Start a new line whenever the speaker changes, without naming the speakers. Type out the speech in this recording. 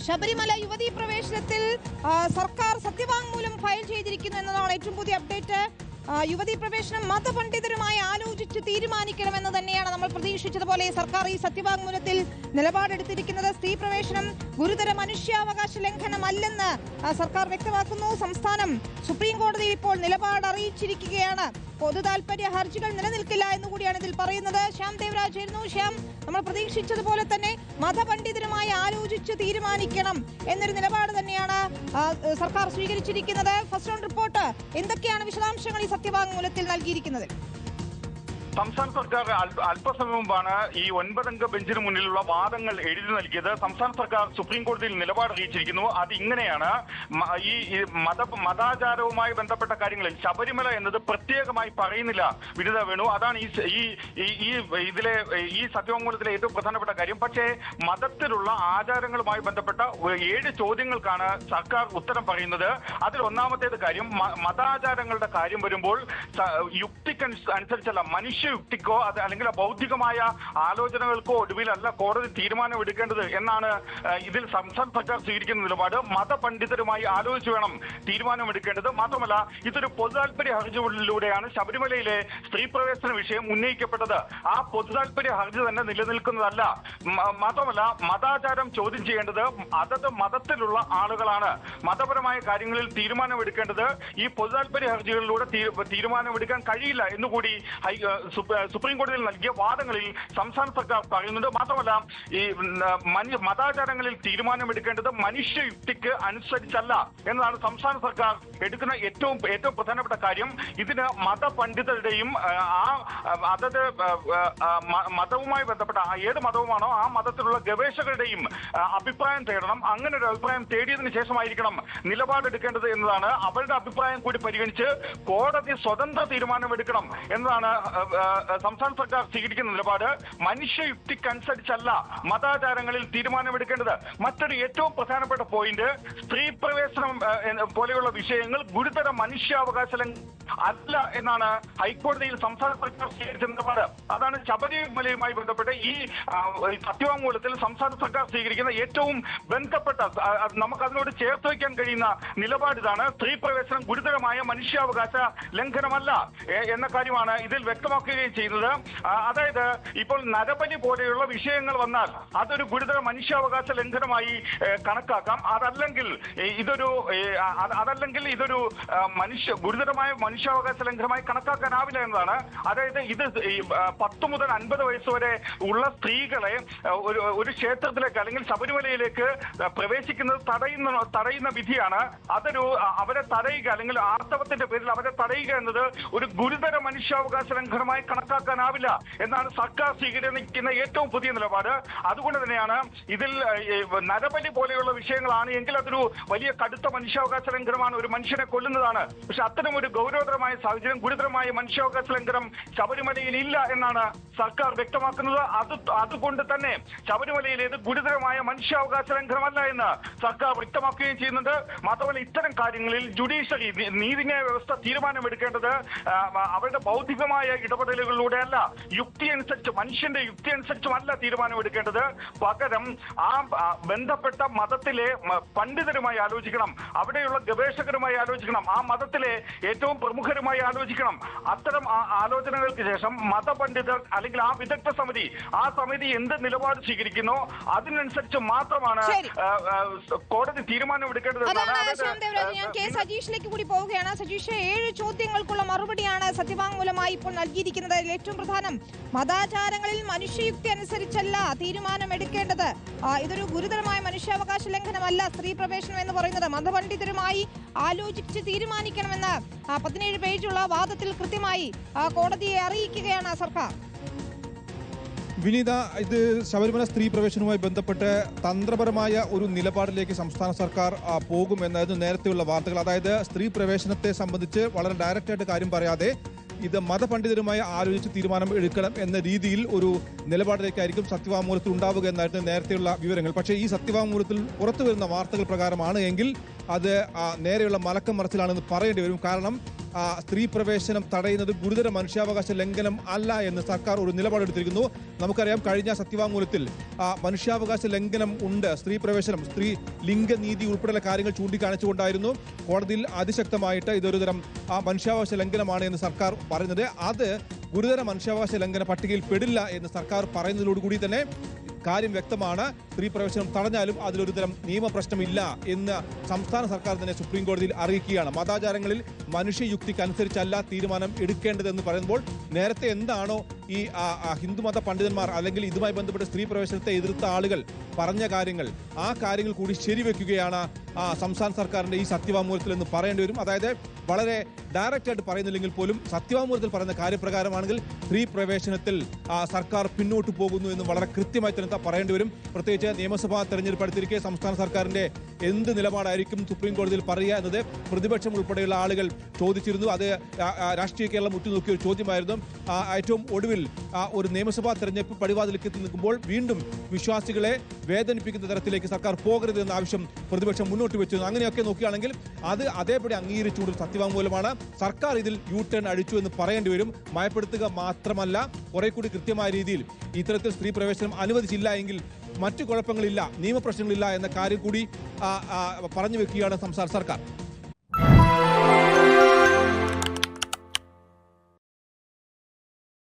ശബരിമല യുവതീ പ്രവേശനത്തിൽ സർക്കാർ സത്യവാങ്മൂലം ഫയൽ ചെയ്തിരിക്കുന്നു എന്നതാണ് ഏറ്റവും പുതിയ അപ്ഡേറ്റ്. യുവതീ പ്രവേശനം മതപണ്ഡിതരുമായി ആലോചിച്ച് തീരുമാനിക്കണമെന്ന് തന്നെയാണ് നമ്മൾ പ്രതീക്ഷിച്ചതുപോലെ സർക്കാർ ഈ സത്യവാങ്മൂലത്തിൽ നിലപാടെടുത്തിരിക്കുന്നത്. സ്ത്രീ പ്രവേശനം ഗുരുതര മനുഷ്യാവകാശ ലംഘനമല്ലെന്ന് സർക്കാർ വ്യക്തമാക്കുന്നു. സംസ്ഥാനം സുപ്രീം കോടതിയിൽ ഇപ്പോൾ നിലപാട് അറിയിച്ചിരിക്കുകയാണ്. പൊതു താൽപര്യ ഹർജികൾ നിലനിൽക്കില്ല എന്നുകൂടിയാണ് ഇതിൽ പറയുന്നത്. ശ്യാം ദേവരാജ് ആയിരുന്നു. ശ്യാം, നമ്മൾ പ്രതീക്ഷിച്ചതുപോലെ തന്നെ മതപണ്ഡിതരുമായി ആലോചിച്ച് തീരുമാനിക്കണം എന്നൊരു നിലപാട് തന്നെയാണ് സർക്കാർ സ്വീകരിച്ചിരിക്കുന്നത്. ഫസ്റ്റ് ഓൺ റിപ്പോർട്ട്, എന്തൊക്കെയാണ് വിശദാംശങ്ങൾ ഈ സത്യവാങ്മൂലത്തിൽ നൽകിയിരിക്കുന്നത്?
സംസ്ഥാന സർക്കാർ അല്പസമയം മുമ്പാണ് ഈ 9 അംഗ ബെഞ്ചിന് മുന്നിലുള്ള വാദങ്ങൾ എഴുതി നൽകിയത്. സംസ്ഥാന സർക്കാർ സുപ്രീം കോടതിയിൽ നിലപാട് അറിയിച്ചിരിക്കുന്നു. അത് ഇങ്ങനെയാണ്: ഈ മതാചാരവുമായി ബന്ധപ്പെട്ട കാര്യങ്ങളിൽ ശബരിമല എന്നത് പ്രത്യേകമായി പറയുന്നില്ല വിനിത വേണു. അതാണ് ഇതിലെ ഈ സത്യവാങ്മൂലത്തിലെ ഏറ്റവും പ്രധാനപ്പെട്ട കാര്യം. പക്ഷേ മതത്തിലുള്ള ആചാരങ്ങളുമായി ബന്ധപ്പെട്ട 7 ചോദ്യങ്ങൾക്കാണ് സർക്കാർ ഉത്തരം പറയുന്നത്. അതിൽ ഒന്നാമത്തേത് കാര്യം, മതാചാരങ്ങളുടെ കാര്യം വരുമ്പോൾ യുക്തിക്കനുസരിച്ചല്ല, യുക്തിക്കോ അല്ലെങ്കിൽ ബൗദ്ധികമായ ആലോചനകൾക്കോ ഒടുവിലല്ല കോടതി തീരുമാനമെടുക്കേണ്ടത് എന്നാണ് ഇതിൽ സംസ്ഥാന സർക്കാർ സ്വീകരിക്കുന്ന നിലപാട്. മതപണ്ഡിതരുമായി ആലോചിച്ച് വേണം തീരുമാനമെടുക്കേണ്ടത്. മാത്രമല്ല, ഇതൊരു പൊതു താൽപര്യ ഹർജിയിലൂടെയാണ് ശബരിമലയിലെ സ്ത്രീ പ്രവേശന വിഷയം ഉന്നയിക്കപ്പെട്ടത്. ആ പൊതു താൽപര്യ ഹർജി തന്നെ നിലനിൽക്കുന്നതല്ല. മാത്രമല്ല, മതാചാരം ചോദ്യം ചെയ്യേണ്ടത് അതത് മതത്തിലുള്ള ആളുകളാണ്. മതപരമായ കാര്യങ്ങളിൽ തീരുമാനമെടുക്കേണ്ടത് ഈ പൊതു താൽപര്യ ഹർജികളിലൂടെ തീരുമാനമെടുക്കാൻ കഴിയില്ല എന്നുകൂടി സുപ്രീം കോടതിയിൽ നൽകിയ വാദങ്ങളിൽ സംസ്ഥാന സർക്കാർ പറയുന്നുണ്ട്. മാത്രമല്ല, ഈ മതാചാരങ്ങളിൽ തീരുമാനമെടുക്കേണ്ടത് മനുഷ്യയുക്തിക്ക് അനുസരിച്ചല്ല എന്നതാണ് സംസ്ഥാന സർക്കാർ എടുക്കുന്ന ഏറ്റവും പ്രധാനപ്പെട്ട കാര്യം. ഇതിന് മതപണ്ഡിതരുടെയും അതത് മതവുമായി ബന്ധപ്പെട്ട ഏത് മതവുമാണോ ആ മതത്തിലുള്ള ഗവേഷകരുടെയും അഭിപ്രായം തേടണം. അങ്ങനെ ഒരു അഭിപ്രായം തേടിയതിനു ശേഷമായിരിക്കണം നിലപാടെടുക്കേണ്ടത് എന്നതാണ്. അവരുടെ അഭിപ്രായം കൂടി പരിഗണിച്ച് കോടതി സ്വതന്ത്ര തീരുമാനമെടുക്കണം എന്നതാണ് സംസ്ഥാന സർക്കാർ സ്വീകരിക്കുന്ന നിലപാട്. മനുഷ്യയുക്തിക്കനുസരിച്ചല്ല മതാചാരങ്ങളിൽ തീരുമാനമെടുക്കേണ്ടത്. മറ്റൊരു ഏറ്റവും പ്രധാനപ്പെട്ട പോയിന്റ്, സ്ത്രീ പ്രവേശനം പോലെയുള്ള വിഷയങ്ങൾ ഗുരുതര മനുഷ്യാവകാശ അല്ല എന്നാണ് ഹൈക്കോടതിയിൽ സംസ്ഥാന സർക്കാർ സ്വീകരിച്ച നിലപാട്. അതാണ് ശബരിമലയുമായി ബന്ധപ്പെട്ട് ഈ സത്യവാങ്മൂലത്തിൽ സംസ്ഥാന സർക്കാർ സ്വീകരിക്കുന്ന ഏറ്റവും ബന്ധപ്പെട്ട, നമുക്ക് അതിനോട് ചേർത്ത് വയ്ക്കാൻ കഴിയുന്ന നിലപാടിതാണ്. സ്ത്രീ പ്രവേശനം ഗുരുതരമായ മനുഷ്യാവകാശ ലംഘനമല്ല എന്ന കാര്യമാണ് ഇതിൽ വ്യക്തമാക്കുകയും ചെയ്യുന്നത്. അതായത്, ഇപ്പോൾ നരബലി പോലെയുള്ള വിഷയങ്ങൾ വന്നാൽ അതൊരു ഗുരുതര മനുഷ്യാവകാശ ലംഘനമായി കണക്കാക്കാം. അതല്ലെങ്കിൽ ഇതൊരു ഗുരുതരമായ മനുഷ്യാവകാശ ലംഘനമായി കണക്കാക്കാനാവില്ല എന്നതാണ്. അതായത്, ഇത് 10 മുതൽ 50 വയസ്സ് വരെ ഉള്ള സ്ത്രീകളെ ഒരു ക്ഷേത്രത്തിലേക്ക് അല്ലെങ്കിൽ ശബരിമലയിലേക്ക് പ്രവേശിക്കുന്നത് തടയുന്ന വിധിയാണ്. അവരെ തടയുക അല്ലെങ്കിൽ ആർത്തവത്തിന്റെ പേരിൽ അവരെ തടയുക എന്നത് ഒരു ഗുരുതര മനുഷ്യാവകാശ ലംഘനമായി കണക്കാക്കാനാവില്ല എന്നാണ് സർക്കാർ സ്വീകരിക്കുന്ന ഏറ്റവും പുതിയ നിലപാട്. അതുകൊണ്ട് തന്നെയാണ് ഇതിൽ നരബലി പോലെയുള്ള വിഷയങ്ങളാണ് എങ്കിൽ അതൊരു വലിയ കടുത്ത മനുഷ്യാവകാശ ലംഘനമാണ്, ഒരു മനുഷ്യനെ കൊല്ലുന്നതാണ്. പക്ഷെ അത്തരം ഒരു ഗൗരവതരമായ സാഹചര്യം, ഗുരുതരമായ മനുഷ്യാവകാശ ലംഘനം ശബരിമലയിൽ ഇല്ല എന്നാണ് സർക്കാർ വ്യക്തമാക്കുന്നത്. അതുകൊണ്ട് തന്നെ ശബരിമലയിലേത് ഗുരുതരമായ മനുഷ്യാവകാശ ലംഘനമല്ല എന്ന് സർക്കാർ വ്യക്തമാക്കുകയും ചെയ്യുന്നുണ്ട്. മാത്രമല്ല, ഇത്തരം കാര്യങ്ങളിൽ ജുഡീഷ്യറി, നീതിന്യായ വ്യവസ്ഥ തീരുമാനമെടുക്കേണ്ടത് അവരുടെ ബൗദ്ധികമായ ഇടപെടലുകളിലൂടെ അല്ല, മനുഷ്യന്റെ യുക്തി അനുസരിച്ചുമല്ല തീരുമാനമെടുക്കേണ്ടത്. പകരം ബന്ധപ്പെട്ട മതത്തിലെ പണ്ഡിതരുമായി ആലോചിക്കണം, അവിടെയുള്ള ഗവേഷകരുമായി ആലോചിക്കണം, ആ മതത്തിലെ ഏറ്റവും പ്രമുഖരുമായി ആലോചിക്കണം. അത്തരം ആലോചനകൾക്ക് ശേഷം മതപണ്ഡിതർ അല്ലെങ്കിൽ ആ വിദഗ്ധ സമിതി എന്ത് നിലപാട് സ്വീകരിക്കുന്നോ അതിനനുസരിച്ച് മാത്രമാണ് കോടതി തീരുമാനമെടുക്കേണ്ടത്.
ഞാൻ കെ സജീഷിലേക്ക് കൂടി പോവുകയാണ്. സജീഷ്, 7 ചോദ്യങ്ങൾക്കുള്ള മറുപടിയാണ് സത്യവാങ്മൂലമായി ഇപ്പോൾ നൽകിയിരിക്കുന്നത്. ഏറ്റവും പ്രധാനം, മതാചാരങ്ങളിൽ മനുഷ്യയുക്തി അനുസരിച്ചല്ല തീരുമാനമെടുക്കേണ്ടത്. ഇതൊരു ഗുരുതരമായ മനുഷ്യാവകാശ ലംഘനമല്ല സ്ത്രീ പ്രവേശനം എന്ന് പറയുന്നത്. മതപണ്ഡിതരുമായി ആലോചിച്ച് തീരുമാനിക്കണമെന്ന് 17 പേജുള്ള വാദത്തിൽ കൃത്യമായി കോടതിയെ അറിയിക്കുകയാണ് സർക്കാർ.
വിനീത, ഇത് ശബരിമല സ്ത്രീ പ്രവേശനവുമായി ബന്ധപ്പെട്ട് തന്ത്രപരമായ ഒരു നിലപാടിലേക്ക് സംസ്ഥാന സർക്കാർ പോകുമെന്നായിരുന്നു നേരത്തെയുള്ള വാർത്തകൾ. അതായത്, സ്ത്രീ പ്രവേശനത്തെ സംബന്ധിച്ച് വളരെ ഡയറക്റ്റായിട്ട് കാര്യം പറയാതെ ഇത് മതപണ്ഡിതരുമായി ആലോചിച്ച് തീരുമാനം എടുക്കണം എന്ന രീതിയിൽ ഒരു നിലപാടിലേക്കായിരിക്കും സത്യവാങ്മൂലത്തിൽ ഉണ്ടാവുക എന്നായിരുന്നു നേരത്തെയുള്ള വിവരങ്ങൾ. പക്ഷേ ഈ സത്യവാങ്മൂലത്തിൽ പുറത്തു വരുന്ന വാർത്തകൾ പ്രകാരമാണ് എങ്കിൽ അത് നേരെയുള്ള മലക്കം മറിച്ചിലാണെന്ന് പറയേണ്ടി വരും. കാരണം സ്ത്രീ പ്രവേശനം തടയുന്നത് ഗുരുതര മനുഷ്യാവകാശ ലംഘനം അല്ല എന്ന് സർക്കാർ ഒരു നിലപാടെടുത്തിരിക്കുന്നു. നമുക്കറിയാം, കഴിഞ്ഞ സത്യവാങ്മൂലത്തിൽ മനുഷ്യാവകാശ ലംഘനം ഉണ്ട്, സ്ത്രീ പ്രവേശനം, സ്ത്രീ ലിംഗനീതി ഉൾപ്പെടെയുള്ള കാര്യങ്ങൾ ചൂണ്ടിക്കാണിച്ചുകൊണ്ടായിരുന്നു കോടതിയിൽ അതിശക്തമായിട്ട് ഇതൊരു തരം മനുഷ്യാവകാശ ലംഘനമാണ് എന്ന് സർക്കാർ പറയുന്നത്. അത് ഗുരുതര മനുഷ്യാവകാശ ലംഘന പട്ടികയിൽ പെടില്ല എന്ന് സർക്കാർ പറയുന്നതോടുകൂടി തന്നെ കാര്യം വ്യക്തമാണ്. സ്ത്രീ പ്രവേശനം തടഞ്ഞാലും അതിലൊരു തരം നിയമപ്രശ്നമില്ല എന്ന് സംസ്ഥാന സർക്കാർ തന്നെ സുപ്രീം കോടതിയിൽ അറിയിക്കുകയാണ്. മതാചാരങ്ങളിൽ മനുഷ്യയുക്തിക്കനുസരിച്ചല്ല തീരുമാനം എടുക്കേണ്ടതെന്ന് പറയുമ്പോൾ നേരത്തെ എന്താണോ ഈ ഹിന്ദുമത പണ്ഡിതന്മാർ അല്ലെങ്കിൽ ഇതുമായി ബന്ധപ്പെട്ട് സ്ത്രീ പ്രവേശനത്തെ എതിർത്ത ആളുകൾ പറഞ്ഞ കാര്യങ്ങൾ, ആ കാര്യങ്ങൾ കൂടി ശരിവെക്കുകയാണ് സംസ്ഥാന സർക്കാരിന്റെ ഈ സത്യവാങ്മൂലത്തിൽ എന്ന് പറയേണ്ടി വരും. അതായത് വളരെ ഡയറക്റ്റ് ആയിട്ട് പറയുന്നില്ലെങ്കിൽ പോലും സത്യവാങ്മൂലത്തിൽ പറയുന്ന കാര്യപ്രകാരമാണെങ്കിൽ സ്ത്രീ പ്രവേശനത്തിൽ സർക്കാർ പിന്നോട്ട് പോകുന്നു എന്ന് വളരെ കൃത്യമായി തന്നെ പറയേണ്ടി വരും. പ്രത്യേകിച്ച് നിയമസഭാ തെരഞ്ഞെടുപ്പ് അടുത്തിരിക്കെ സംസ്ഥാന സർക്കാരിന്റെ എന്ത് നിലപാടായിരിക്കും സുപ്രീം കോടതിയിൽ പറയുക എന്നത് പ്രതിപക്ഷം ഉൾപ്പെടെയുള്ള ആളുകൾ ചോദിച്ചിരുന്നു. അത് രാഷ്ട്രീയ കേരളം ഉറ്റുനോക്കിയ ഒരു ചോദ്യമായിരുന്നു. ഏറ്റവും ഒടുവിൽ ഒരു നിയമസഭാ തെരഞ്ഞെടുപ്പ് പടിവാതിലേക്ക് എത്തി നിൽക്കുമ്പോൾ വീണ്ടും വിശ്വാസികളെ വേദനിപ്പിക്കുന്ന തരത്തിലേക്ക് സർക്കാർ പോകരുത് എന്ന ആവശ്യം പ്രതിപക്ഷം മുന്നോട്ട് വെച്ചിരുന്നു. അങ്ങനെയൊക്കെ നോക്കുകയാണെങ്കിൽ അത് അതേപടി അംഗീകരിച്ചുകൊണ്ട് സത്യവാങ്മൂലമാണ്. സർക്കാർ ഇതിൽ യു ടേൺ അടിച്ചു എന്ന് പറയേണ്ടി വരും. മയപ്പെടുത്തുക മാത്രമല്ല, കുറെ കൂടി കൃത്യമായ രീതിയിൽ ഇത്തരത്തിൽ സ്ത്രീ പ്രവേശനം അനുവദിച്ചില്ല എങ്കിൽ മറ്റു കുഴപ്പങ്ങളില്ല, നിയമപ്രശ്നങ്ങളില്ല എന്ന കാര്യം കൂടി പറഞ്ഞു വെക്കുകയാണ് സംസ്ഥാന സർക്കാർ.